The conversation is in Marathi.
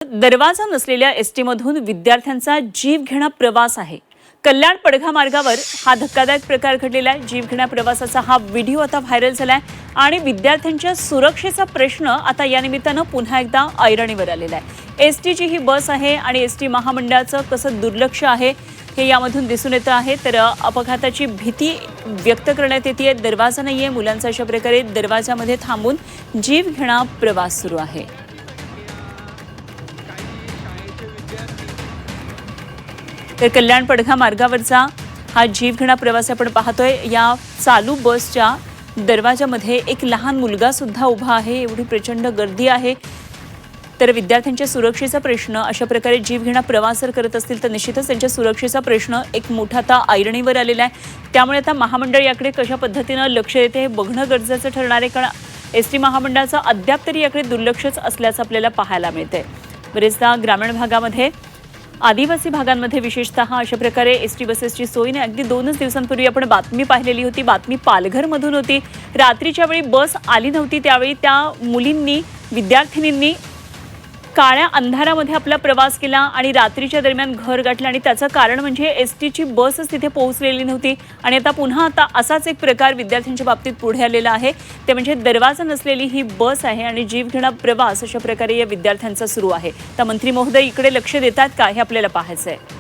दरवाजा नसलेल्या एसटी मधून विद्यार्थ्यांचा जीवघेणा प्रवास आहे। कल्याण पडघा मार्गावर हा धक्कादायक प्रकार घडलेला आहे। जीवघेणा प्रवासाचा हा व्हिडिओ आता व्हायरल झालाय आणि विद्यार्थ्यांच्या सुरक्षेचा प्रश्न आता या निमित्तानं पुन्हा एकदा ऐरणीवर आलेला आहे। एसटीची ही बस आहे आणि एसटी महामंडळाचं कसं दुर्लक्ष आहे हे यामधून दिसून येतं आहे। तर अपघाताची भीती व्यक्त करण्यात येते। दरवाजा नाहीये, मुलांचा अशा प्रकारे दरवाजामध्ये थांबून जीवघेणा प्रवास सुरू आहे। तर कल्याण पडघा मार्गावरचा हा जीवघेणा प्रवास आपण पाहतोय। या चालू बसच्या दरवाजामध्ये एक लहान मुलगा सुद्धा उभा आहे। एवढी प्रचंड गर्दी आहे। तर विद्यार्थ्यांच्या सुरक्षेचा प्रश्न, अशा प्रकारे जीवघेणा प्रवास जर करत असतील तर निश्चितच त्यांच्या सुरक्षेचा प्रश्न एक मोठा आता ऐरणीवर आलेला आहे। त्यामुळे आता महामंडळ याकडे कशा पद्धतीनं लक्ष देते हे बघणं गरजेचं ठरणार आहे, कारण एसटी महामंडळाचं अद्याप तरी याकडे दुर्लक्षच असल्याचं आपल्याला पाहायला मिळतंय। बरेचदा ग्रामीण भागामध्ये, आदिवासी भागांमध्ये विशेषतः अशा प्रकारे एसटी बसेसची सोय नाही। अगदी 2 दिवसांपूर्वी आपण बातमी पाहिलेली होती। बातमी पालघरमधून होती। रात्रीच्या वेळी बस आली नव्हती, त्यावेळी त्या मुलींनी, विद्यार्थिनींनी काळ्या अंधारामध्ये आपला प्रवास केला आणि रात्रीच्या दरम्यान घर गाठलं आणि त्याचं कारण म्हणजे एसटीची बसच तिथे पोहोचलेली नव्हती। आणि आता असाच एक प्रकार विद्यार्थ्यांच्या बाबतीत पुढे आलेला आहे। ते म्हणजे दरवाजा नसलेली ही बस आहे आणि जीवघेणा प्रवास अशा प्रकारे या विद्यार्थ्यांचा सुरू आहे। तर मंत्री महोदय इकडे लक्ष देतात का हे आपल्याला पाहायचं आहे।